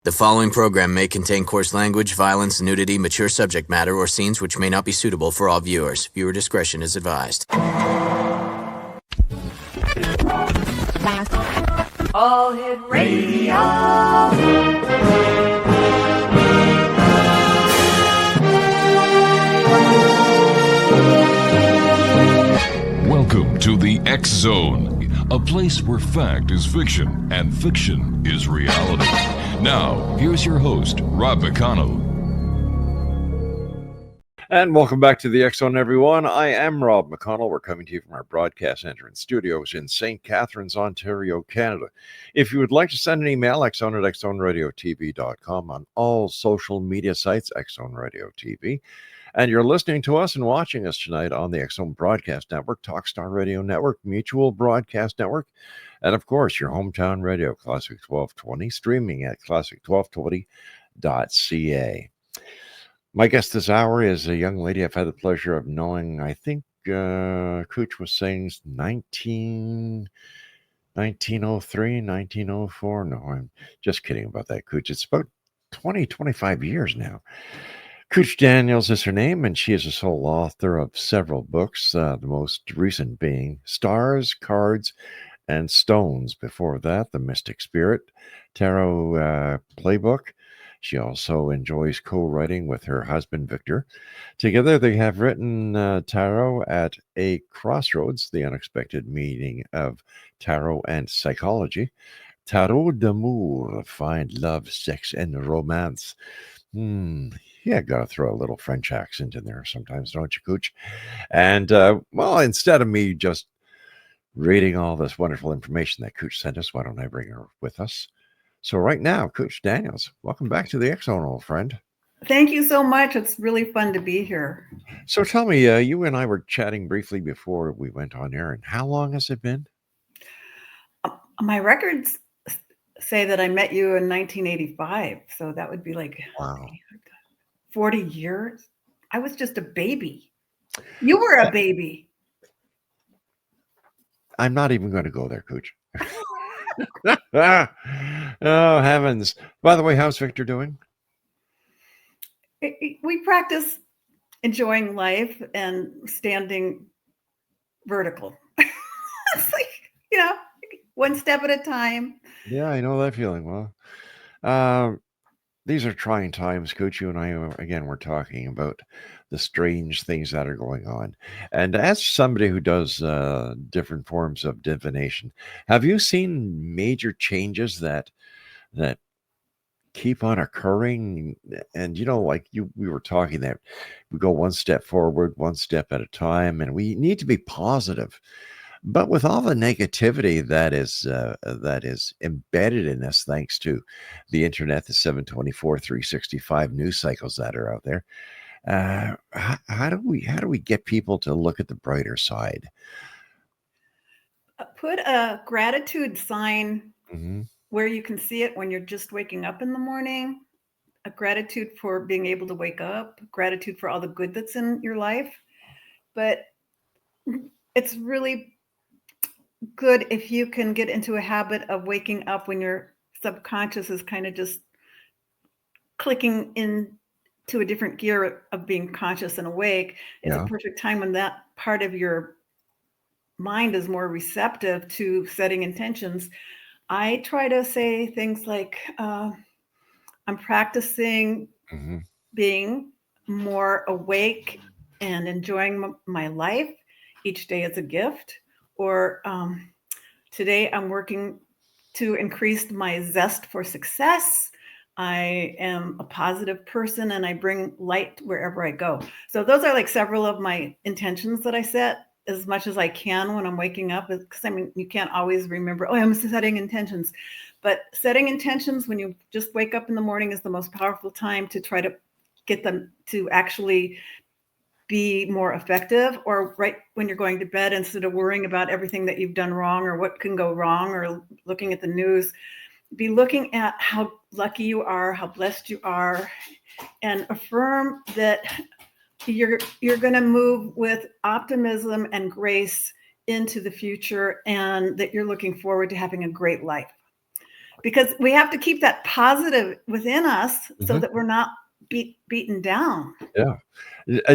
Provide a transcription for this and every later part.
The following program may contain coarse language, violence, nudity, mature subject matter, or scenes which may not be suitable for all viewers. Viewer discretion is advised. All Hit Radio. Welcome to the X Zone, a place where fact is fiction and fiction is reality. Now, here's your host, Rob McConnell. And welcome back to the X Zone, everyone. I am Rob McConnell. We're coming to you from our broadcast center and studios in St. Catharines, Ontario, Canada. If you would like to send an email, xzone@xzoneradiotv.com, on all social media sites, X Zone Radio TV. And you're listening to us and watching us tonight on the X Zone Broadcast Network, Talkstar Radio Network, Mutual Broadcast Network, and of course, your hometown radio, Classic 1220, streaming at classic1220.ca. My guest this hour is a young lady I've had the pleasure of knowing. I think KOOCH was saying 1903, 1904. No, I'm just kidding about that, KOOCH. It's about 20, 25 years now. KOOCH Daniels is her name, and she is a sole author of several books, the most recent being Stars, Cards, and Stones. Before that, The Mystic Spirit Tarot Playbook. She also enjoys co-writing with her husband, Victor. Together, they have written Tarot at a Crossroads, the unexpected meeting of tarot and psychology. Tarot d'amour, find love, sex, and romance. Yeah, got to throw a little French accent in there sometimes, don't you, KOOCH? And, well, instead of me just reading all this wonderful information that KOOCH sent us, why don't I bring her with us? So right now, KOOCH Daniels, welcome back to the X Zone, old friend. Thank you so much. It's really fun to be here. So tell me, you and I were chatting briefly before we went on air, and how long has it been? My records say that I met you in 1985, so that would be like Wow. 40 years. I was just a baby. You were a baby. I'm not even going to go there, KOOCH. Oh, heavens. By the way, how's Victor doing? We practice enjoying life and standing vertical. It's like, one step at a time. Yeah, I know that feeling. Well, these are trying times, KOOCH. You and I, again, we're talking about the strange things that are going on. And as somebody who does different forms of divination, have you seen major changes that keep on occurring? And, we were talking that we go one step forward, one step at a time, and we need to be positive. But with all the negativity that is embedded in us, thanks to the internet, the 724, 365 news cycles that are out there, how do we get people to look at the brighter side? Put a gratitude sign Mm-hmm. where you can see it when you're just waking up in the morning. A gratitude for being able to wake up. Gratitude for all the good that's in your life. But it's really good if you can get into a habit of waking up when your subconscious is kind of just clicking into a different gear of being conscious and awake. It's a perfect time when that part of your mind is more receptive to setting intentions. I try to say things like, I'm practicing being more awake and enjoying my life. Each day is a gift. Or today I'm working to increase my zest for success. I am a positive person and I bring light wherever I go. So those are like several of my intentions that I set as much as I can when I'm waking up. Because you can't always remember, I'm setting intentions. But setting intentions when you just wake up in the morning is the most powerful time to try to get them to actually be more effective, or right when you're going to bed, instead of worrying about everything that you've done wrong or what can go wrong or looking at the news, be looking at how lucky you are, how blessed you are, and affirm that you're going to move with optimism and grace into the future, and that you're looking forward to having a great life. because we have to keep that positive within us so Mhm. that we're not beaten down. Yeah.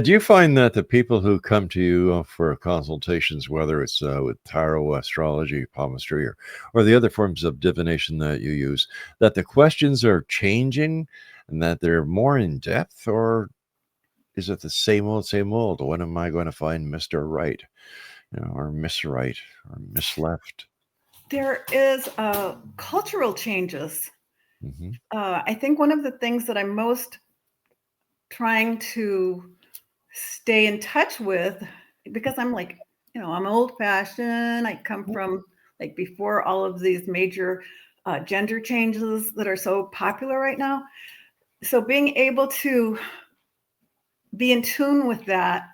Do you find that the people who come to you for consultations, whether it's with tarot, astrology, palmistry, or the other forms of divination that you use, that the questions are changing and that they're more in depth, or is it the same old, same old? When am I going to find Mr. Right, or Miss Right, or Miss Left? There is cultural changes. Hmm. I think one of the things that I'm most trying to stay in touch with, because I'm like, I'm old fashioned. I come from like before all of these major gender changes that are so popular right now. So being able to be in tune with that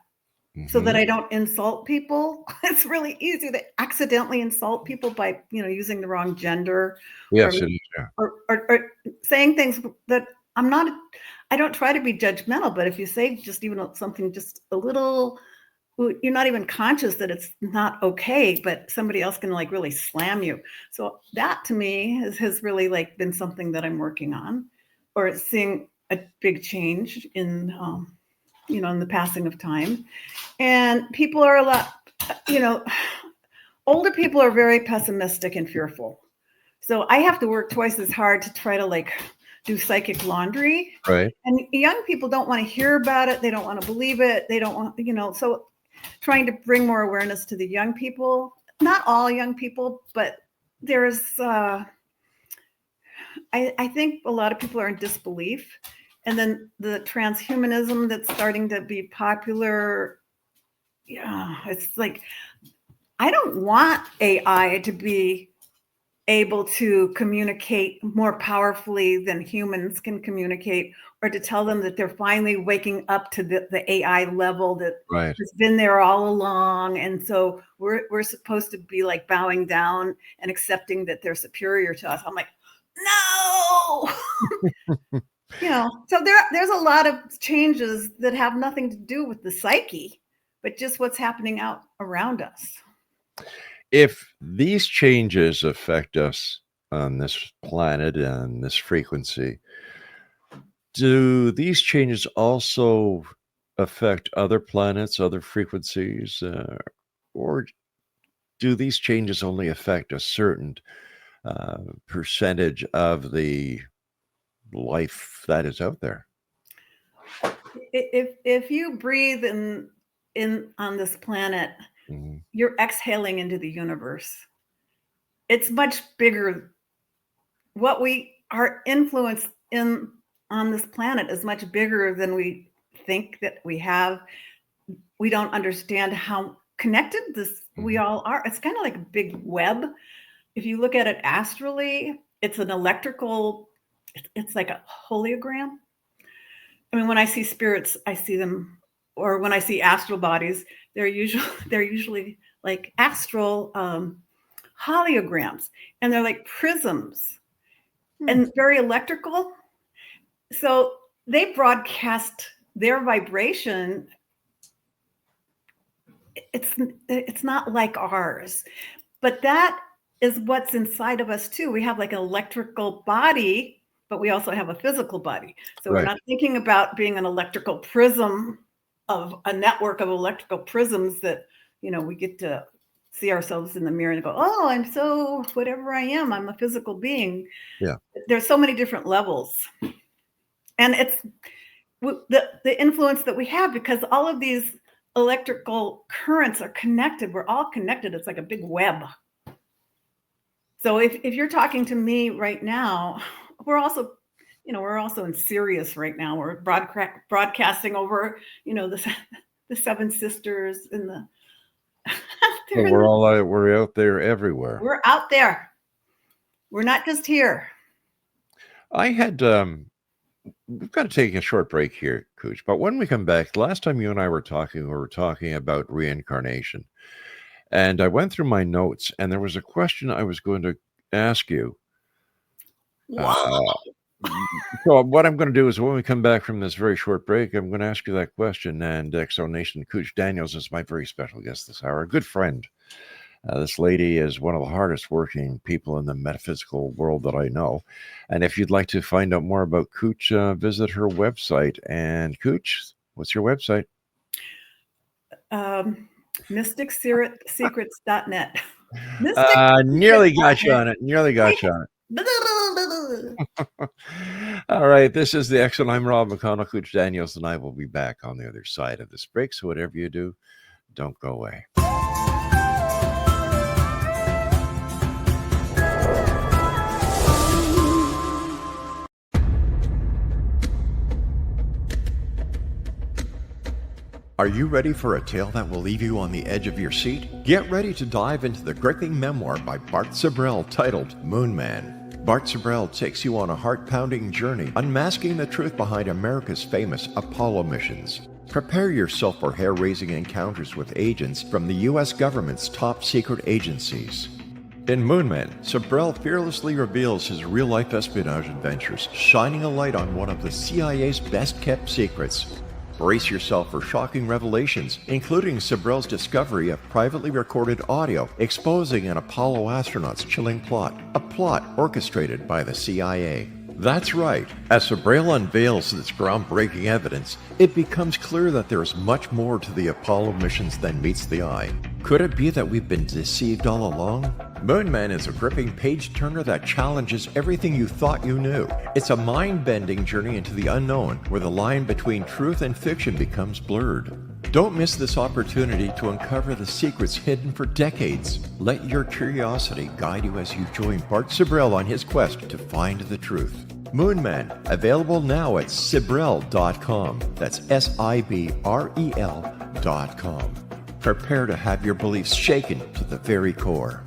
so that Hmm. I don't insult people. It's really easy to accidentally insult people by, using the wrong gender or, Yes, it is. Yeah. or saying things that I don't try to be judgmental, but if you say just even something just a little, you're not even conscious that it's not okay, but somebody else can like really slam you. So that to me has really like been something that I'm working on, or seeing a big change in, in the passing of time. And people are a lot, you know, older people are very pessimistic and fearful. So I have to work twice as hard to try to like do psychic laundry. Right. And young people don't want to hear about it. They don't want to believe it. They don't want, so trying to bring more awareness to the young people, not all young people, but there's, I think a lot of people are in disbelief. And then the transhumanism that's starting to be popular. Yeah, it's like, I don't want AI to be able to communicate more powerfully than humans can communicate, or to tell them that they're finally waking up to the AI level that Right. has been there all along. And so we're supposed to be like bowing down and accepting that they're superior to us. I'm like, no. So there's a lot of changes that have nothing to do with the psyche, but just what's happening out around us. If these changes affect us on this planet and this frequency, do these changes also affect other planets, other frequencies, or do these changes only affect a certain percentage of the life that is out there? If you breathe in on this planet, Mhm. you're exhaling into the universe. It's much bigger. Our influence in on this planet is much bigger than we think that we have. We don't understand how connected we Mhm. all are. It's kind of like a big web. If you look at it astrally, it's an electrical, it's like a hologram. I mean, when I see spirits, I see them, or when I see astral bodies, they're usually like astral holograms, and they're like prisms Hmm. and very electrical. So they broadcast their vibration. It's not like ours, but that is what's inside of us too. We have like an electrical body, but we also have a physical body. So we're Right. not thinking about being an electrical prism of a network of electrical prisms that, we get to see ourselves in the mirror and go, oh, I'm so whatever I am. I'm a physical being. Yeah. There's so many different levels. And it's the influence that we have, because all of these electrical currents are connected. We're all connected. It's like a big web. So if you're talking to me right now, we're also in Sirius right now. We're broadcasting over, the Seven Sisters and the So we're out there everywhere. we're out there. We're not just here. I had we've got to take a short break here, Cooch. But when we come back, the last time you and I were talking, we were talking about reincarnation. And I went through my notes, and there was a question I was going to ask you. Wow. Uh, so what I'm going to do is when we come back from this very short break, I'm going to ask you that question. And Exo Nation, Cooch Daniels is my very special guest this hour, a good friend. This lady is one of the hardest working people in the metaphysical world that I know. And if you'd like to find out more about KOOCH, visit her website. And KOOCH, what's your website? MysticSecrets.net. Nearly got you on it. Nearly got you on it. All right. This is the Excellent. I'm Rob McConnell. KOOCH Daniels and I will be back on the other side of this break. So whatever you do, don't go away. Are you ready for a tale that will leave you on the edge of your seat? Get ready to dive into the gripping memoir by Bart Sibrel titled Moon Man. Bart Sibrel takes you on a heart-pounding journey, unmasking the truth behind America's famous Apollo missions. Prepare yourself for hair-raising encounters with agents from the U.S. government's top secret agencies. In Moon Man, Sibrel fearlessly reveals his real-life espionage adventures, shining a light on one of the CIA's best-kept secrets. Brace yourself for shocking revelations, including Sibrel's discovery of privately recorded audio exposing an Apollo astronaut's chilling plot, a plot orchestrated by the CIA. That's right. As Sibrel unveils this groundbreaking evidence, it becomes clear that there is much more to the Apollo missions than meets the eye. Could it be that we've been deceived all along? Moon Man is a gripping page-turner that challenges everything you thought you knew. It's a mind-bending journey into the unknown, where the line between truth and fiction becomes blurred. Don't miss this opportunity to uncover the secrets hidden for decades. Let your curiosity guide you as you join Bart Sibrel on his quest to find the truth. Moon Man, available now at Sibrel.com. That's Sibrel.com. Prepare to have your beliefs shaken to the very core.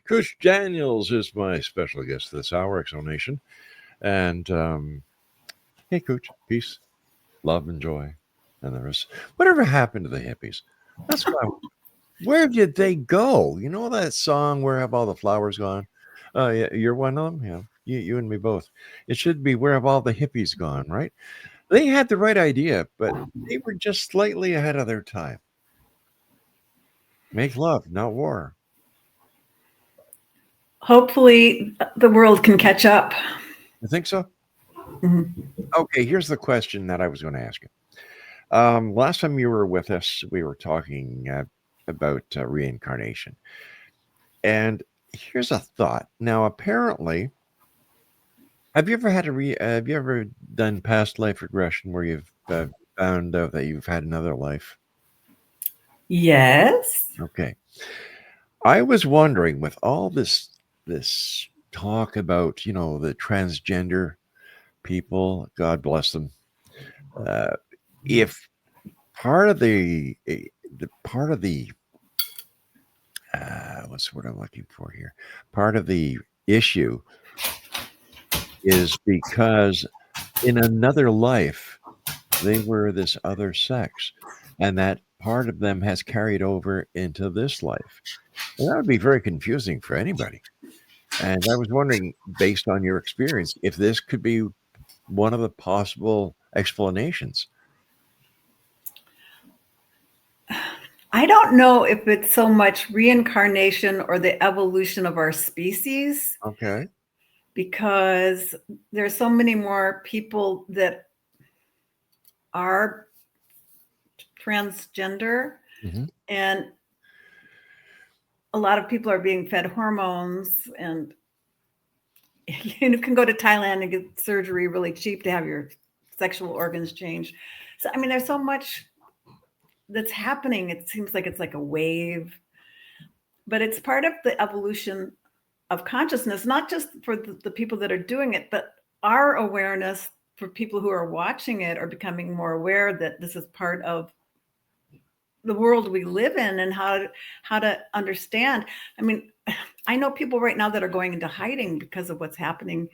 KOOCH Daniels is my special guest this hour, Exonation. And hey, KOOCH, peace, love, and joy. And the rest. Whatever happened to the hippies? That's what where did they go? You know that song, Where Have All the Flowers Gone? Yeah, you're one of them? Yeah, you and me both. It should be Where Have All the Hippies Gone, right? They had the right idea, but they were just slightly ahead of their time. Make love, not war. Hopefully the world can catch up. You think so? Okay, here's the question that I was going to ask you. Last time you were with us, we were talking about reincarnation. And here's a thought. Now, apparently, have you ever had have you ever done past life regression where you've found out that you've had another life? Yes. Okay. I was wondering, with all this talk about, the transgender people, God bless them, if part of the what's the word I'm looking for here? Part of the issue is because in another life they were this other sex, and that part of them has carried over into this life. And that would be very confusing for anybody. And I was wondering, based on your experience, if this could be one of the possible explanations. I don't know if it's so much reincarnation or the evolution of our species, Okay. because there's so many more people that are transgender, and a lot of people are being fed hormones, and you can go to Thailand and get surgery really cheap to have your sexual organs changed. So, I mean, there's so much that's happening. It seems like it's like a wave, but it's part of the evolution of consciousness, not just for the people that are doing it, but our awareness for people who are watching it are becoming more aware that this is part of the world we live in, and how to understand. I mean, I know people right now that are going into hiding because of what's happening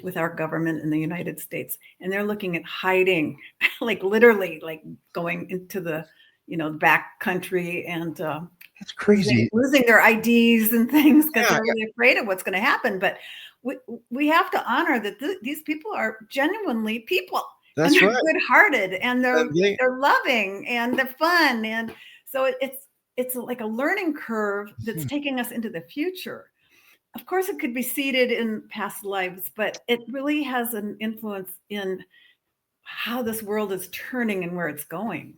with our government in the United States, and they're looking at hiding, like literally, like going into the back country, and That's crazy. losing their IDs and things because they're really afraid of what's going to happen. But we have to honor that these people are genuinely people. That's and they're right. good-hearted, and they're They- loving, and they're fun, and so it's like a learning curve that's taking us into the future. Of course, it could be seeded in past lives, but it really has an influence in how this world is turning and where it's going.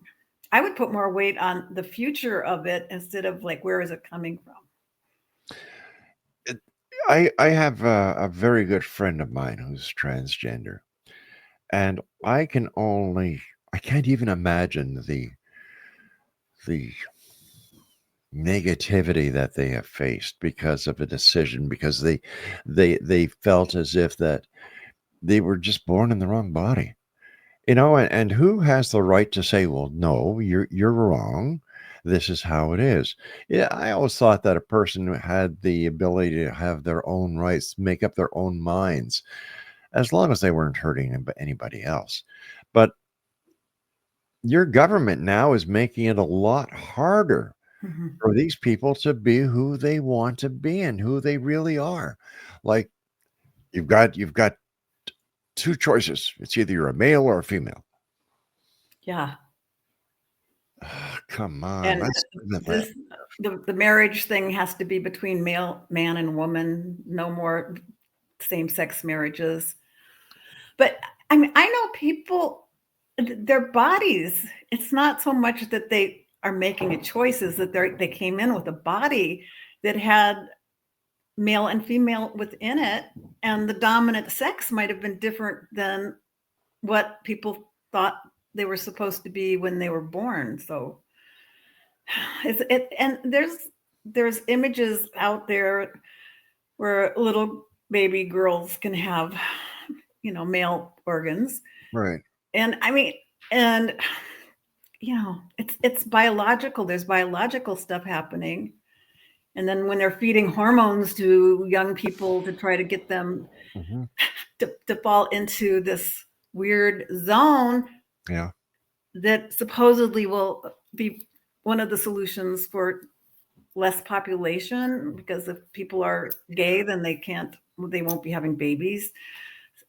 I would put more weight on the future of it instead of like, where is it coming from? I have a very good friend of mine who's transgender, and I can't even imagine the negativity that they have faced because of a decision, because they felt as if that they were just born in the wrong body. And who has the right to say, well, no, you're wrong. This is how it is. Yeah, I always thought that a person who had the ability to have their own rights, make up their own minds, as long as they weren't hurting anybody else. But your government now is making it a lot harder for these people to be who they want to be and who they really are. Like you've got two choices. It's either you're a male or a female. Yeah. Come on. And That's the marriage thing has to be between man and woman, no more same-sex marriages. But I mean, I know people, their bodies, it's not so much that they are making a choice, is that they came in with a body that had male and female within it, and the dominant sex might have been different than what people thought they were supposed to be when they were born. So and there's images out there where little baby girls can have male organs, right. and I mean, and it's biological. There's biological stuff happening, and then when they're feeding hormones to young people to try to get them to fall into this weird zone, Yeah. that supposedly will be one of the solutions for less population, because if people are gay, then they won't be having babies.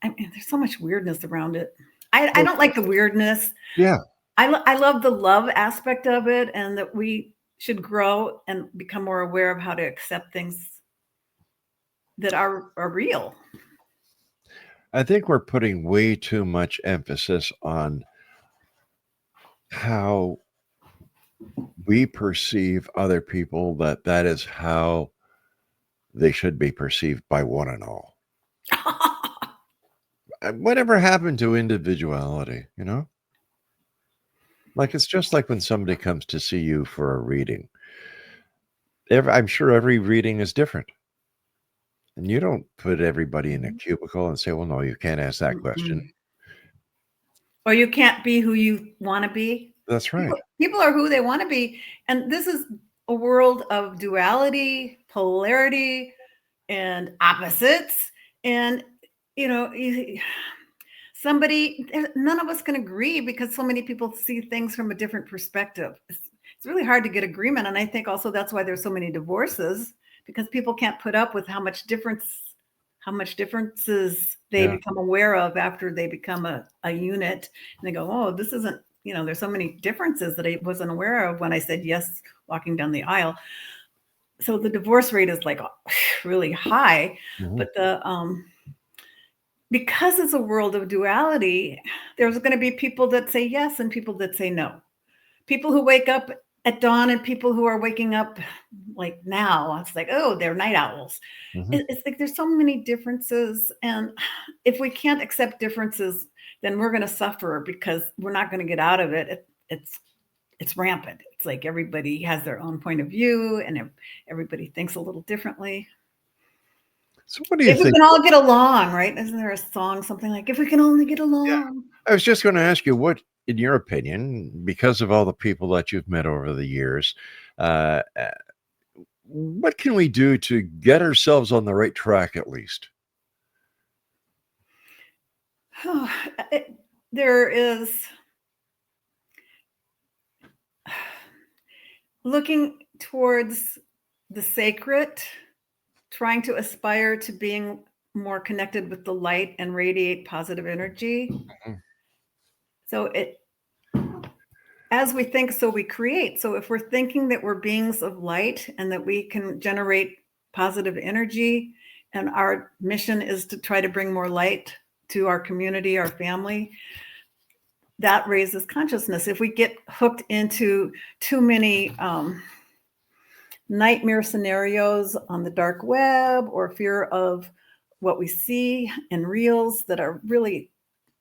I mean, there's so much weirdness around it. I don't like the weirdness. Yeah. I love the love aspect of it, and that we should grow and become more aware of how to accept things that are real. I think we're putting way too much emphasis on how we perceive other people, that is how they should be perceived by one and all. Whatever happened to individuality, you know? Like, it's just like when somebody comes to see you for a reading. I'm sure every reading is different. And you don't put everybody in a cubicle and say, well, no, you can't ask that question. Mm-mm. Or you can't be who you want to be. That's right. People are who they want to be. And this is a world of duality, polarity, and opposites. And, you know, none of us can agree because so many people see things from a different perspective. It's really hard to get agreement. And I think also that's why there's so many divorces, because people can't put up with how much differences they become aware of after they become a unit. And they go, oh, this isn't, there's so many differences that I wasn't aware of when I said yes walking down the aisle. So the divorce rate is like really high. Mm-hmm. But because it's a world of duality, there's going to be people that say yes and people that say no. People who wake up at dawn and people who are waking up like now. It's like, oh, they're night owls. Mm-hmm. It's like there's so many differences. And if we can't accept differences, then we're going to suffer because we're not going to get out of it. It's rampant. It's like everybody has their own point of view and everybody thinks a little differently. So what do you think? If we can all get along, right? Isn't there a song, something like, if we can only get along? Yeah. I was just going to ask you, what, in your opinion, because of all the people that you've met over the years, what can we do to get ourselves on the right track at least? There is looking towards the sacred, trying to aspire to being more connected with the light and radiate positive energy. Mm-hmm. So as we think, so we create. So if we're thinking that we're beings of light and that we can generate positive energy, and our mission is to try to bring more light to our community, our family, that raises consciousness. If we get hooked into too many nightmare scenarios on the dark web or fear of what we see in reels that are really,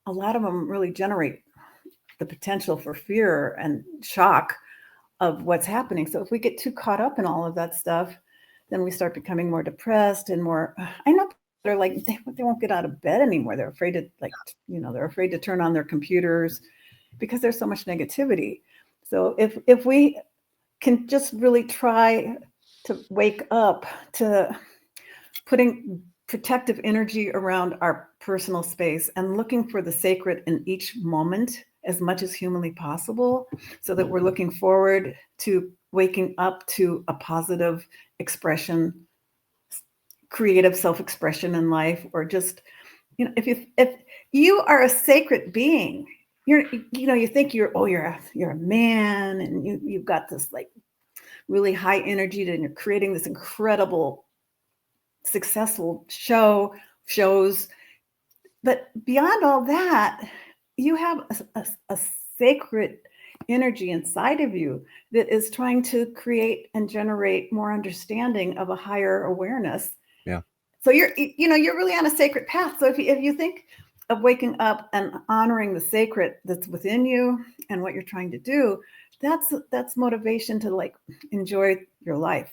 a lot of them really generate the potential for fear and shock of what's happening. So if we get too caught up in all of that stuff, then we start becoming more depressed and more, I know they're like, they won't get out of bed anymore. They're afraid to they're afraid to turn on their computers because there's so much negativity. So if we can just really try to wake up to putting protective energy around our personal space and looking for the sacred in each moment as much as humanly possible, so that we're looking forward to waking up to a positive expression, creative self-expression in life, or just, if you are a sacred being, you think you're a man and you've got this like really high energy and you're creating this incredible successful shows, but beyond all that, you have a sacred energy inside of you that is trying to create and generate more understanding of a higher awareness. Yeah. So you're really on a sacred path. So if you think of waking up and honoring the sacred that's within you and what you're trying to do, that's motivation to like enjoy your life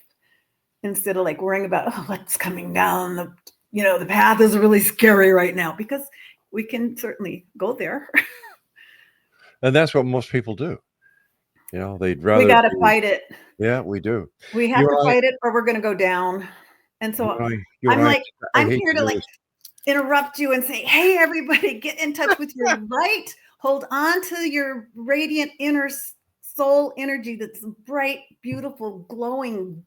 instead of like worrying about what's coming down the path is really scary right now, because we can certainly go there. And that's what most people do. They'd rather. We got to fight it. Yeah, we do. We have to fight it or we're going to go down. And so I'm here to like interrupt you and say, hey, everybody, get in touch with your light. Hold on to your radiant inner soul energy that's bright, beautiful, glowing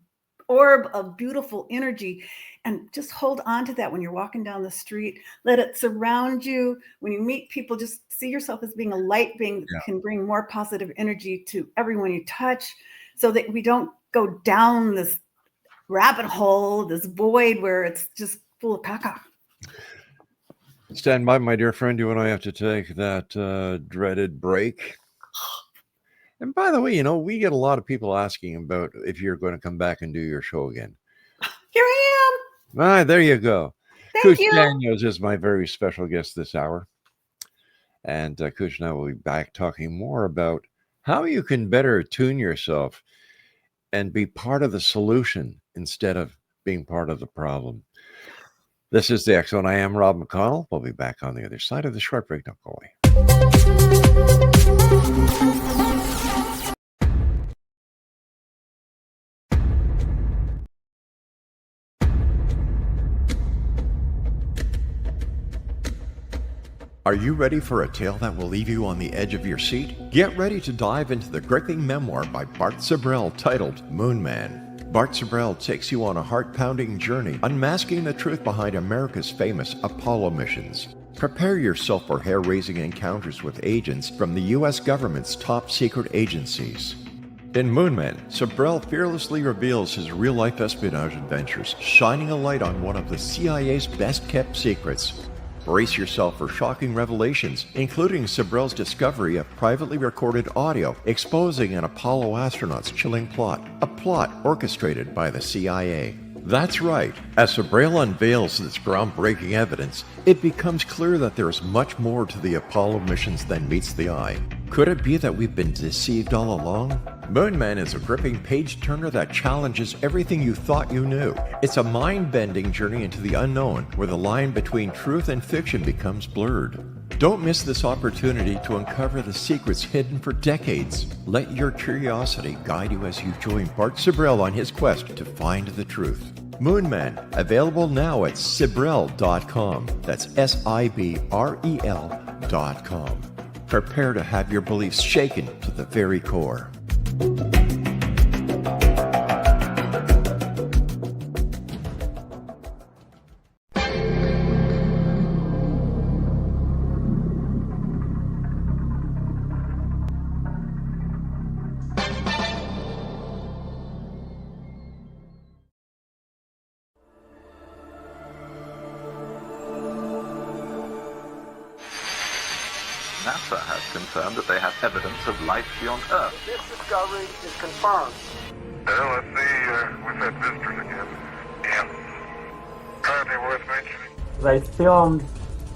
orb of beautiful energy, and just hold on to that when you're walking down the street. Let it surround you. When you meet people, just see yourself as being a light being that can bring more positive energy to everyone you touch, so that we don't go down this rabbit hole, this void where it's just full of caca. Stand by, my dear friend. You and I have to take that dreaded break. And by the way, we get a lot of people asking about if you're going to come back and do your show again. Here I am. There you go. Thank KOOCH you. Daniels is my very special guest this hour. And KOOCH and I will be back talking more about how you can better attune yourself and be part of the solution instead of being part of the problem. This is the X Zone. I am Rob McConnell. We'll be back on the other side of the short break. Don't go away. Are you ready for a tale that will leave you on the edge of your seat? Get ready to dive into the gripping memoir by Bart Sibrel titled Moon Man. Bart Sibrel takes you on a heart-pounding journey, unmasking the truth behind America's famous Apollo missions. Prepare yourself for hair-raising encounters with agents from the U.S. government's top secret agencies. In Moon Man, Sibrel fearlessly reveals his real-life espionage adventures, shining a light on one of the CIA's best-kept secrets. Brace yourself for shocking revelations, including Sibrel's discovery of privately recorded audio exposing an Apollo astronaut's chilling plot, a plot orchestrated by the CIA. That's right. As Sibrel unveils this groundbreaking evidence, it becomes clear that there is much more to the Apollo missions than meets the eye. Could it be that we've been deceived all along? Moon Man is a gripping page-turner that challenges everything you thought you knew. It's a mind-bending journey into the unknown, where the line between truth and fiction becomes blurred. Don't miss this opportunity to uncover the secrets hidden for decades. Let your curiosity guide you as you join Bart Sibrel on his quest to find the truth. Moon Man, available now at Sibrel.com. That's Sibrel.com. Prepare to have your beliefs shaken to the very core. NASA has confirmed that they have evidence of life beyond Earth. This discovery is confirmed. Well, let's see, we've had visitors again. Yeah. Anything worth mentioning? I filmed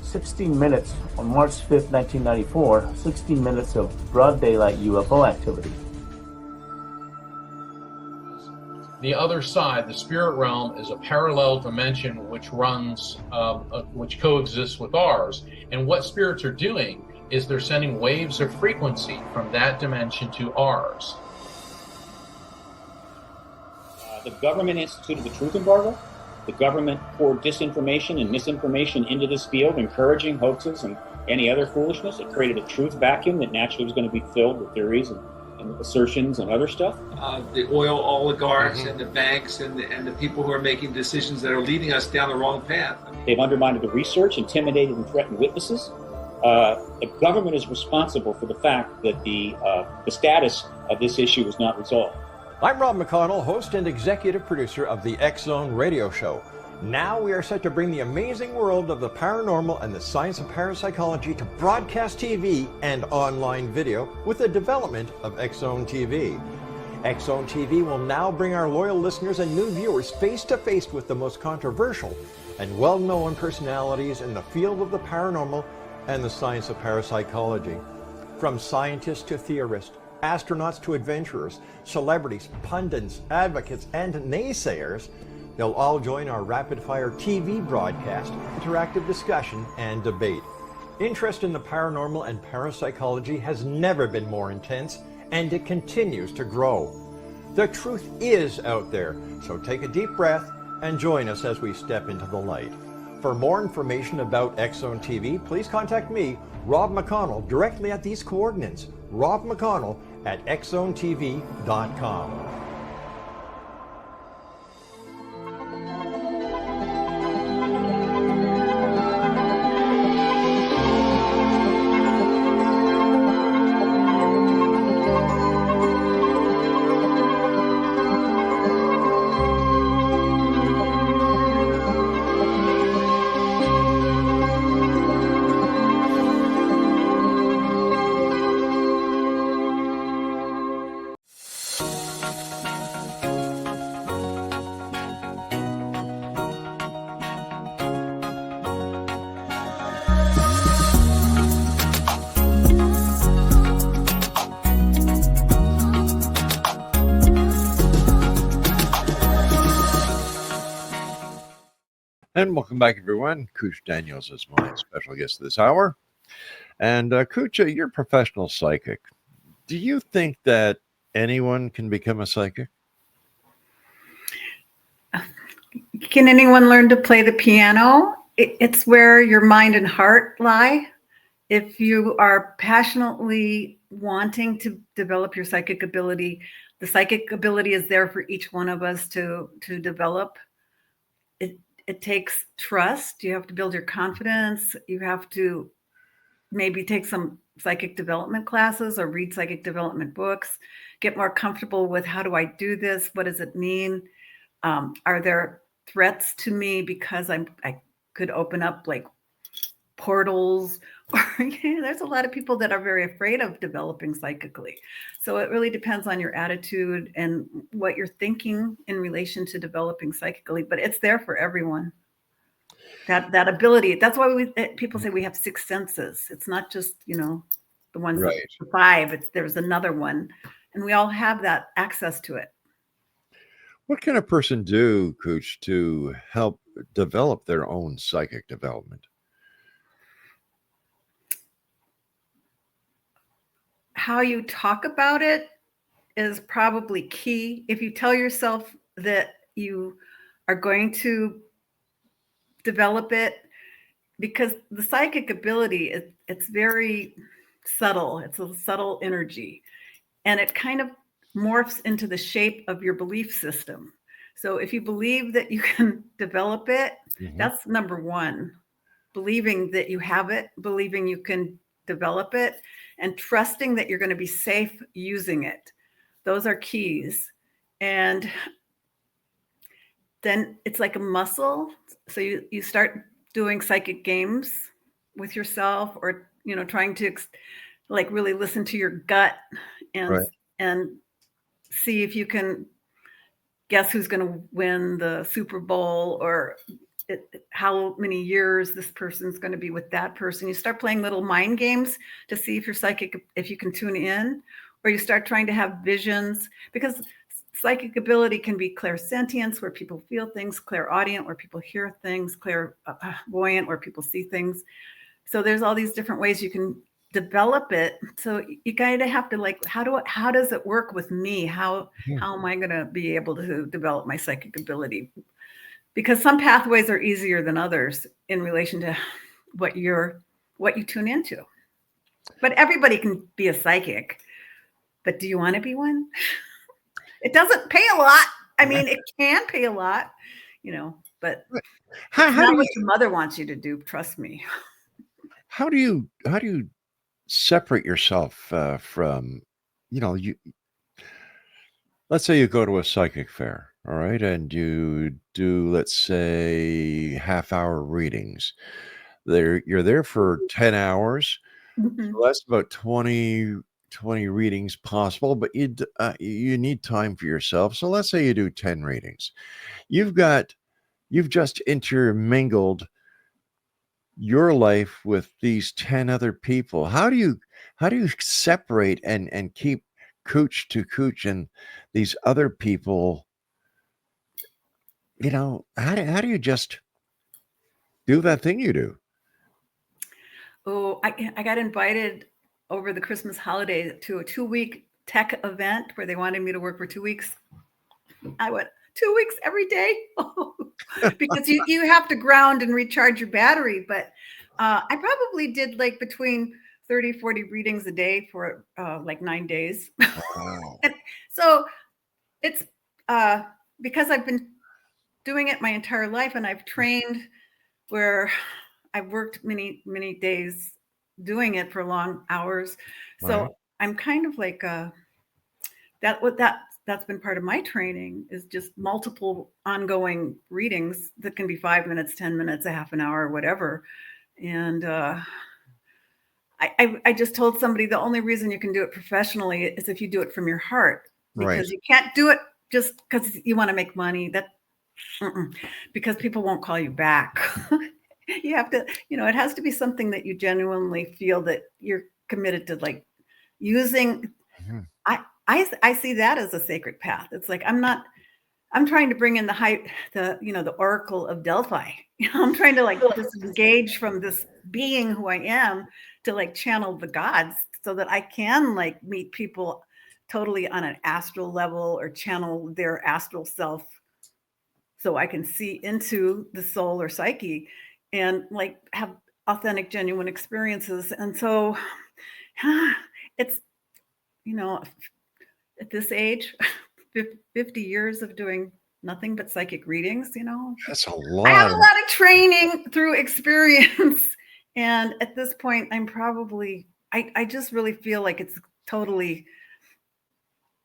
16 minutes on March 5th, 1994, 16 minutes of broad daylight UFO activity. The other side, the spirit realm, is a parallel dimension which runs, which coexists with ours. And what spirits are doing is they're sending waves of frequency from that dimension to ours. The government instituted the truth embargo. The government poured disinformation and misinformation into this field, encouraging hoaxes and any other foolishness. It created a truth vacuum that naturally was going to be filled with theories and assertions and other stuff. The oil oligarchs and the banks and the people who are making decisions that are leading us down the wrong path. They've undermined the research, intimidated and threatened witnesses. The government is responsible for the fact that the status of this issue is not resolved. I'm Rob McConnell, host and executive producer of the X Zone radio show. Now we are set to bring the amazing world of the paranormal and the science of parapsychology to broadcast TV and online video with the development of X Zone TV. X Zone TV will now bring our loyal listeners and new viewers face to face with the most controversial and well-known personalities in the field of the paranormal and the science of parapsychology. From scientists to theorists, astronauts to adventurers, celebrities, pundits, advocates, and naysayers, they'll all join our rapid-fire TV broadcast, interactive discussion, and debate. Interest in the paranormal and parapsychology has never been more intense, and it continues to grow. The truth is out there, so take a deep breath and join us as we step into the light. For more information about X Zone TV, please contact me, Rob McConnell, directly at these coordinates, Rob McConnell at xzonetv.com. And welcome back, everyone. Cooch Daniels is my special guest this hour. And Cooch, you're a professional psychic. Do you think that anyone can become a psychic? Can anyone learn to play the piano? It's where your mind and heart lie. If you are passionately wanting to develop your psychic ability, the psychic ability is there for each one of us to develop. It takes trust. You have to build your confidence. You have to maybe take some psychic development classes or read psychic development books, get more comfortable with how do I do this? What does it mean? Are there threats to me because I could open up like portals? There's a lot of people that are very afraid of developing psychically. So it really depends on your attitude and what you're thinking in relation to developing psychically, but it's there for everyone. That ability. That's why people say we have 6 senses. It's not just, the ones Right. that 5. There's another one, and we all have that access to it. What can a person do, Cooch, to help develop their own psychic development? How you talk about it is probably key. If you tell yourself that you are going to develop it, because the psychic ability, it's very subtle. It's a subtle energy, and it kind of morphs into the shape of your belief system. So if you believe that you can develop it, that's number one. Believing that you have it, believing you can develop it, and trusting that you're going to be safe using it. Those are keys. And then it's like a muscle. So you start doing psychic games with yourself, or trying to like really listen to your gut and see if you can guess who's going to win the Super Bowl, or how many years this person's going to be with that person. You start playing little mind games to see if you're psychic, if you can tune in, or you start trying to have visions, because psychic ability can be clairsentience, where people feel things, clairaudient, where people hear things, clairvoyant, where people see things. So there's all these different ways you can develop it. So you kind of have to like, how does it work with me? How am I going to be able to develop my psychic ability? Because some pathways are easier than others in relation to what you tune into. But everybody can be a psychic. But do you want to be one? It doesn't pay a lot. I mean, it can pay a lot, but it's not what your mother wants you to do. Trust me. How do you separate yourself from, you? Let's say you go to a psychic fair, all right, and you do, let's say, half-hour readings. You're there for 10 hours. So that's about 20 readings possible, but you need time for yourself. So let's say you do 10 readings. You've just intermingled your life with these 10 other people. How do you separate and keep Cooch to Cooch and these other people? How do you just do that thing you do? Oh, I got invited over the Christmas holiday to a 2-week tech event where they wanted me to work for 2 weeks. I went 2 weeks every day because you have to ground and recharge your battery. But I probably did like between 30, 40 readings a day for like 9 days. Wow. And so it's because I've been doing it my entire life, and I've trained where I've worked many, many days doing it for long hours. So I'm kind of like that's been part of my training, is just multiple ongoing readings that can be 5 minutes, 10 minutes, a half an hour, whatever. And I just told somebody the only reason you can do it professionally is if you do it from your heart, because you can't do it just because you want to make money. Because people won't call you back. You have to, it has to be something that you genuinely feel that you're committed to, like using. I see that as a sacred path. It's like, I'm not I'm trying to bring in the Oracle of Delphi. I'm trying to like disengage from this being who I am to like channel the gods so that I can like meet people totally on an astral level or channel their astral self so I can see into the soul or psyche and like have authentic, genuine experiences. And so it's, at this age, 50 years of doing nothing but psychic readings, That's a I lot. have a lot of training through experience. And at this point, I'm probably, I just really feel like it's totally,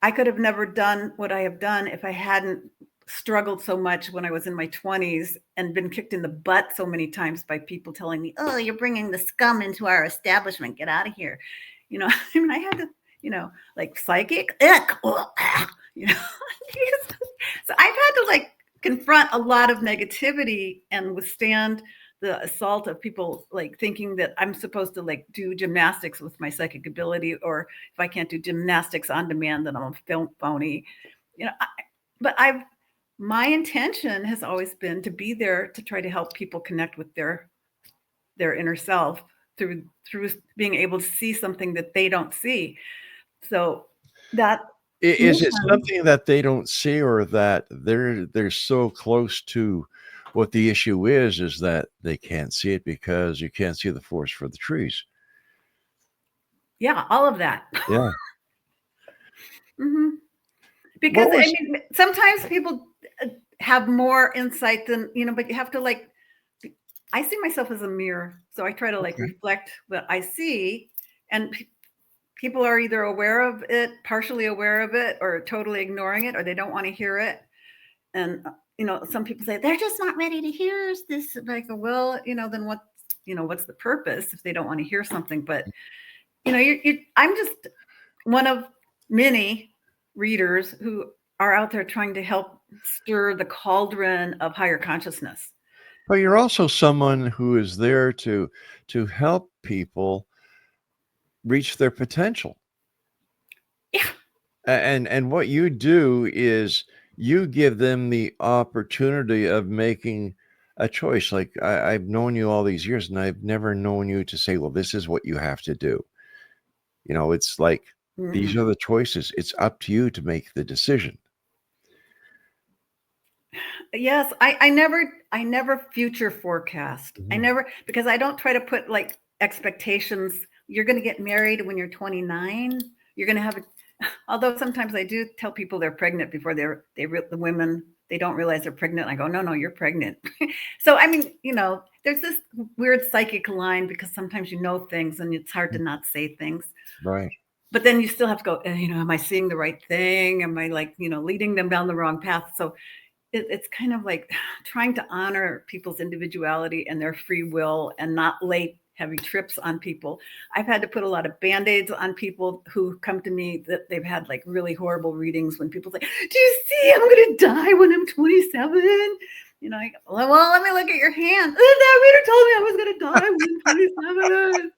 I could have never done what I have done if I hadn't struggled so much when I was in my 20s and been kicked in the butt so many times by people telling me, oh, you're bringing the scum into our establishment. Get out of here. I mean, I had to, like psychic, so I've had to like confront a lot of negativity and withstand the assault of people like thinking that I'm supposed to like do gymnastics with my psychic ability, or if I can't do gymnastics on demand, then I'm a phony, but my intention has always been to be there to try to help people connect with their inner self through being able to see something that they don't see. So that is it something that they don't see, or that they're so close to what the issue is that they can't see it because you can't see the forest for the trees? Yeah, all of that. Yeah. Mm-hmm. Because I mean, sometimes people have more insight than, but you have to like, I see myself as a mirror. So I try to like reflect what I see, and people are either aware of it, partially aware of it, or totally ignoring it, or they don't want to hear it. And, some people say they're just not ready to hear this. Like, well, then what's the purpose if they don't want to hear something? But, I'm just one of many readers who are out there trying to help stir the cauldron of higher consciousness. But you're also someone who is there to help people reach their potential. Yeah. And what you do is you give them the opportunity of making a choice. Like I've known you all these years, and I've never known you to say, well, this is what you have to do. It's like, these are the choices. It's up to you to make the decision. Yes, I never future forecast. I never, because I don't try to put like expectations. You're going to get married when you're 29. You're going to have although sometimes I do tell people they're pregnant before the women, they don't realize they're pregnant. I go, no, you're pregnant. So, I mean, there's this weird psychic line because sometimes things and it's hard to not say things. Right. But then you still have to go, am I seeing the right thing? Am I like, leading them down the wrong path? So it's kind of like trying to honor people's individuality and their free will and not lay heavy trips on people. I've had to put a lot of Band-Aids on people who come to me that they've had like really horrible readings when people say, do you see I'm going to die when I'm 27? I go, well, let me look at your hand. That reader told me I was going to die when I'm 27.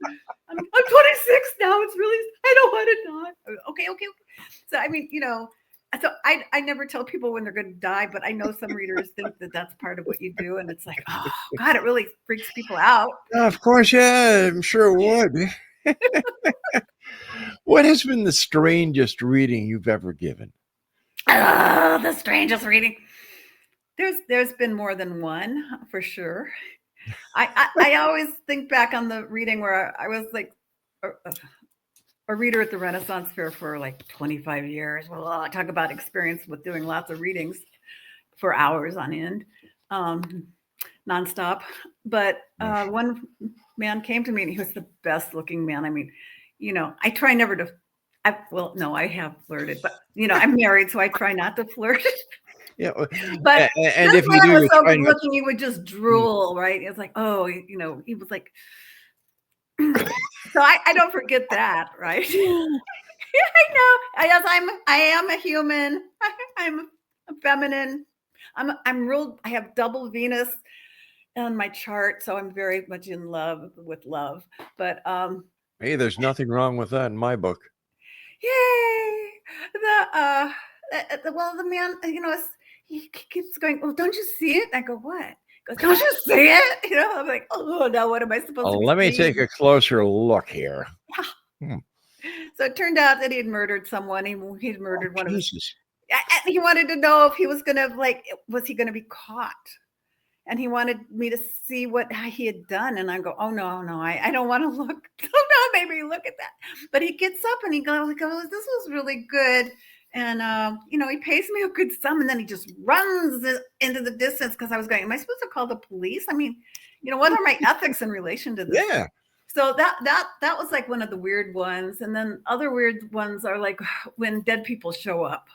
I'm 26 now. It's really, I don't want to die. Okay. So, I mean, so I never tell people when they're going to die, but I know some readers think that that's part of what you do. And it's like, oh, God, it really freaks people out. Of course, yeah, I'm sure it would. What has been the strangest reading you've ever given? Oh, the strangest reading. There's been more than one, for sure. I always think back on the reading where I was like a reader at the Renaissance Fair for like 25 years. Well, I talk about experience with doing lots of readings for hours on end, nonstop. But one man came to me and he was the best looking man. I mean, I try never to, I have flirted, but I'm married, so I try not to flirt. Yeah, but and if you do, was so good looking, you would just drool, right? It's like, oh, he was like, so I don't forget that, right? I know. I am a human. I'm a feminine. I'm real. I have double Venus on my chart, so I'm very much in love with love. But hey, there's nothing wrong with that in my book. Yay! The man, he keeps going, well, don't you see it? I go, what? He goes, don't you see it? You know, I'm like, oh, now what am I supposed to be let me seeing? take a closer look here. So it turned out that he had murdered someone. He'd murdered one of his. Jesus. He wanted to know if he was going to, like, was he going to be caught? And he wanted me to see what he had done. And I go, oh, no, I don't want to look. Oh, no, maybe look at that. But he gets up and he goes, this was really good. And, you know, he pays me a good sum. And then he just runs into the distance because I was going, am I supposed to call the police? I mean, you know, what are my ethics in relation to this? Yeah. So that was like one of the weird ones. And then other weird ones are like when dead people show up.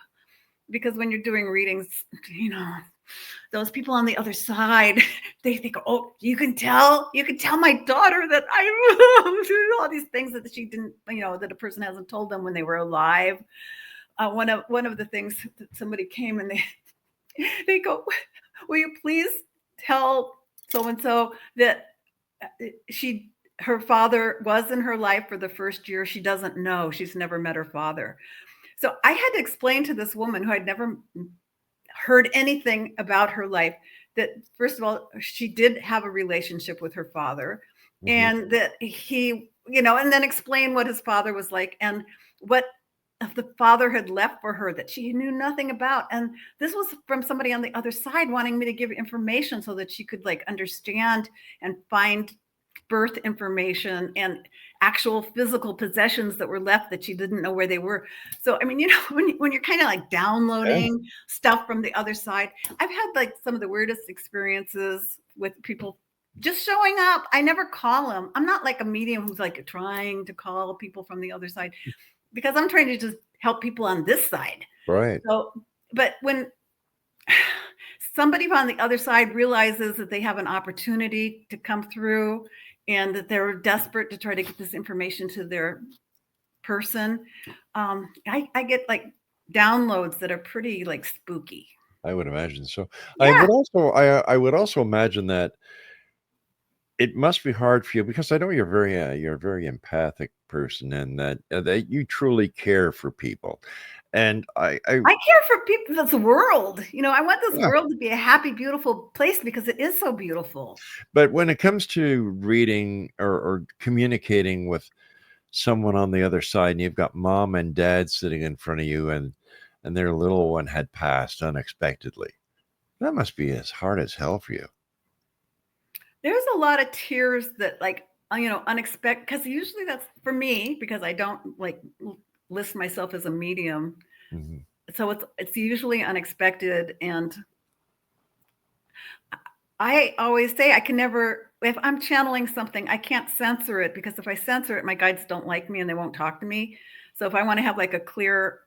Because when you're doing readings, you know, those people on the other side, they think, oh, you can tell my daughter that I do all these things that she didn't, you know, that a person hasn't told them when they were alive. One of the things that somebody came and they go, will you please tell so-and-so that her father was in her life for the first year. She doesn't know. She's never met her father. So I had to explain to this woman who I'd never heard anything about her life that, first of all, she did have a relationship with her father, and that he, you know, and then explain what his father was like and what the father had left for her that she knew nothing about. And this was from somebody on the other side wanting me to give information so that she could, like, understand and find birth information and actual physical possessions that were left that she didn't know where they were. So, I mean, you know, when you're kind of like downloading stuff from the other side, I've had like some of the weirdest experiences with people just showing up. I never call them. I'm not like a medium who's like trying to call people from the other side because I'm trying to just help people on this side. Right. So, but when somebody on the other side realizes that they have an opportunity to come through and that they're desperate to try to get this information to their person, I get like downloads that are pretty like spooky. I would imagine so. Yeah. I would also imagine that it must be hard for you because I know you're a very empathic person and that you truly care for people. And I care for people, this world. You know, I want this world to be a happy, beautiful place because it is so beautiful. But when it comes to reading or communicating with someone on the other side, and you've got mom and dad sitting in front of you, and their little one had passed unexpectedly, that must be as hard as hell for you. There's a lot of tears that, like, you know, unexpected, because usually that's for me because I don't like list myself as a medium. So it's usually unexpected. And I always say I can never, if I'm channeling something, I can't censor it because if I censor it, my guides don't like me and they won't talk to me. So if I want to have like a clear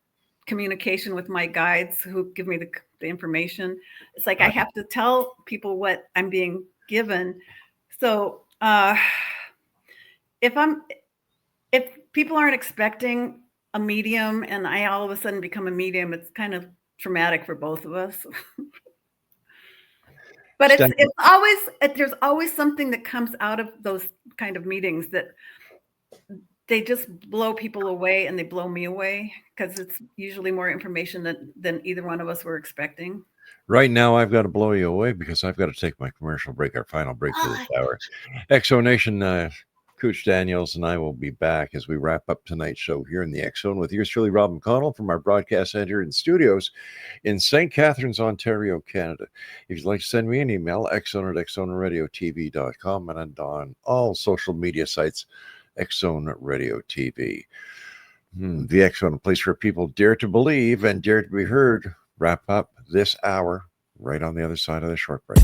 communication with my guides who give me the information, it's like I have to tell people what I'm being given. So if people aren't expecting a medium and I all of a sudden become a medium, it's kind of traumatic for both of us. But it's always, there's always something that comes out of those kind of meetings that they just blow people away, and they blow me away because it's usually more information than either one of us were expecting. Right now, I've got to blow you away because I've got to take my commercial break, our final break for this hour. Exo Nation, Coach Daniels and I will be back as we wrap up tonight's show here in the X Zone with yours truly, Rob McConnell, from our broadcast center and studios in St. Catharines, Ontario, Canada. If you'd like to send me an email, xzone@xzoneradiotv.com, and on all social media sites, X Zone Radio TV. The X Zone, a place where people dare to believe and dare to be heard. Wrap up this hour right on the other side of the short break.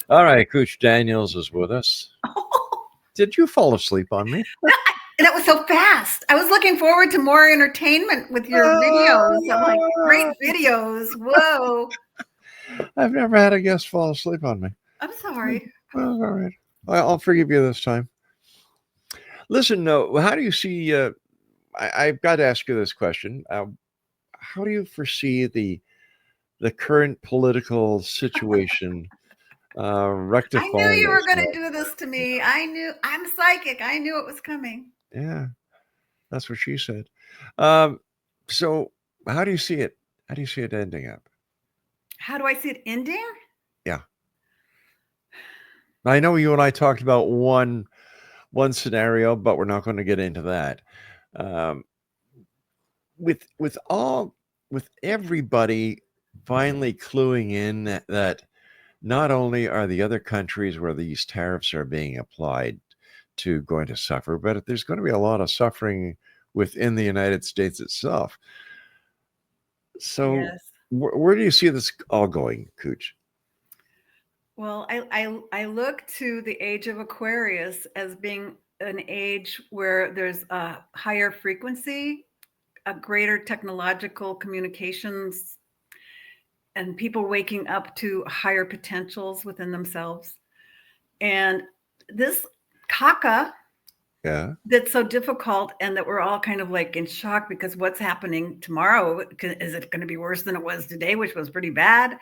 All right, Coach Daniels is with us. Did you fall asleep on me? That was so fast. I was looking forward to more entertainment with your videos. I'm like, great videos. Whoa. I've never had a guest fall asleep on me. I'm sorry. Well, all right. I'll forgive you this time. Listen, no, how do you see? I've got to ask you this question. How do you foresee the current political situation I knew rectifying you were going to itself? do this to me. I knew. I'm psychic. I knew it was coming. Yeah, that's what she said. So how do you see it? How do you see it ending up? How do I see it ending? Yeah. I know you and I talked about one scenario, but we're not going to get into that. With everybody finally cluing in that not only are the other countries where these tariffs are being applied to going to suffer, but there's going to be a lot of suffering within the United States itself. So Yes. where do you see this all going, Cooch? Well, I look to the age of Aquarius as being an age where there's a higher frequency, a greater technological communications, and people waking up to higher potentials within themselves. And this kaka that's so difficult, and that we're all kind of like in shock because what's happening tomorrow, is it going to be worse than it was today, which was pretty bad?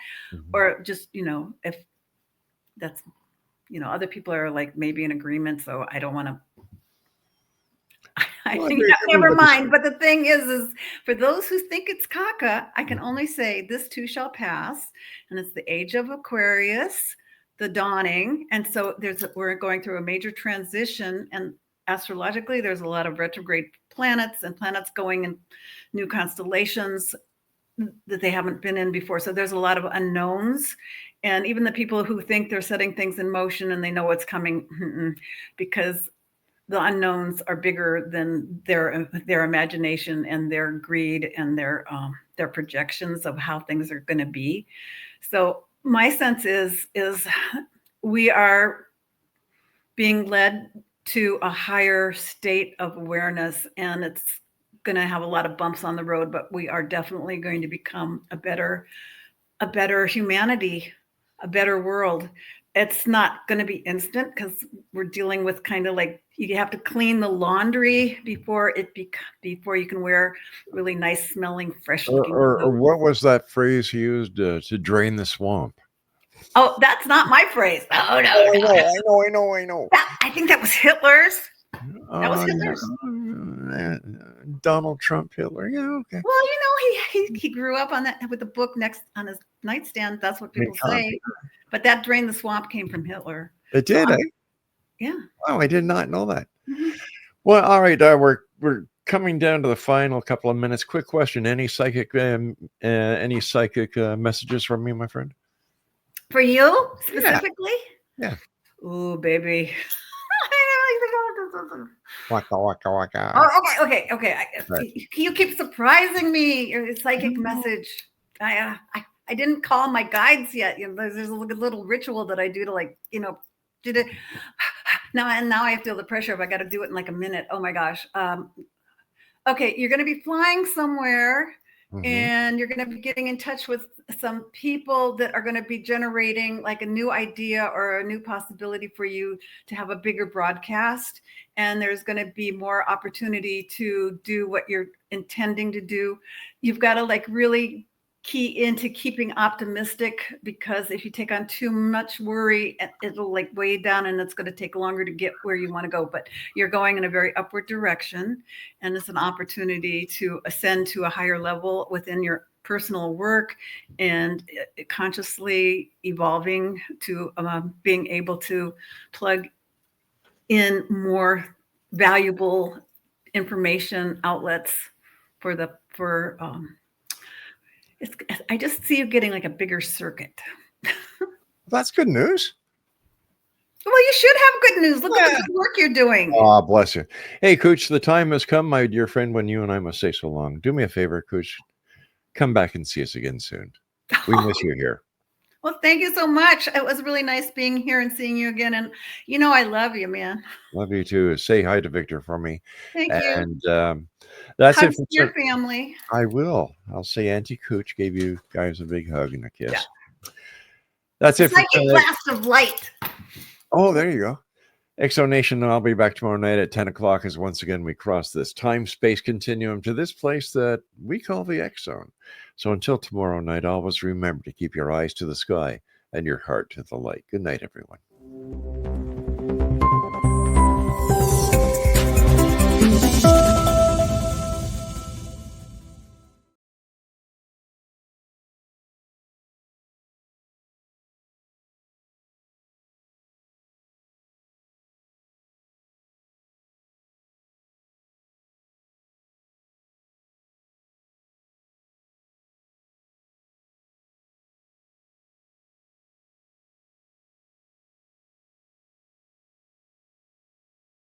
Or just, if that's, other people are like maybe in agreement, so I don't want to never mind. But the thing is for those who think it's kaka, I can only say this too shall pass, and it's the age of Aquarius, the dawning. And so we're going through a major transition, and astrologically there's a lot of retrograde planets and planets going in new constellations that they haven't been in before. So there's a lot of unknowns, and even the people who think they're setting things in motion and they know what's coming, because the unknowns are bigger than their imagination and their greed and their projections of how things are going to be. So my sense is we are being led to a higher state of awareness, and it's going to have a lot of bumps on the road, but we are definitely going to become a better humanity, a better world. It's not going to be instant because we're dealing with kind of like, you have to clean the laundry before you can wear really nice smelling, fresh looking clothes. Or what was that phrase he used to drain the swamp? Oh, that's not my phrase. Oh no! I know. I think that was Hitler's. That was Hitler's. Donald Trump, Hitler. Yeah, okay. Well, he grew up on that with the book next on his nightstand. That's what people say. But that drain the swamp came from Hitler. It did, Yeah. Wow, I did not know that. Well, all right, we're coming down to the final couple of minutes. Quick question: any psychic messages from me, my friend? For you specifically? Yeah. Ooh, baby. Waka waka waka. Oh, okay. Right. You keep surprising me. Your psychic message. I didn't call my guides yet. There's a little ritual that I do to did it. Now I feel the pressure of I got to do it in like a minute. Oh my gosh. Okay, you're going to be flying somewhere. And you're going to be getting in touch with some people that are going to be generating like a new idea or a new possibility for you to have a bigger broadcast. And there's going to be more opportunity to do what you're intending to do. You've got to like really key into keeping optimistic, because if you take on too much worry, it'll like weigh you down, and it's going to take longer to get where you want to go. But you're going in a very upward direction, and it's an opportunity to ascend to a higher level within your personal work, and consciously evolving to being able to plug in more valuable information outlets I just see you getting like a bigger circuit. That's good news. Well, you should have good news. Look at the good work you're doing. Oh, bless you. Hey, Cooch, the time has come, my dear friend, when you and I must say so long. Do me a favor, Cooch. Come back and see us again soon. We miss you here. Well, thank you so much. It was really nice being here and seeing you again. And I love you, man. Love you too. Say hi to Victor for me. Thank you. And that's Hugs it for your family. I will. I'll say Auntie Cooch gave you guys a big hug and a kiss. That's it for Psychic tonight. blast of light. Oh, there you go. Exonation, I'll be back tomorrow night at 10 o'clock as once again we cross this time-space continuum to this place that we call the X Zone. So until tomorrow night, always remember to keep your eyes to the sky and your heart to the light. Good night, everyone.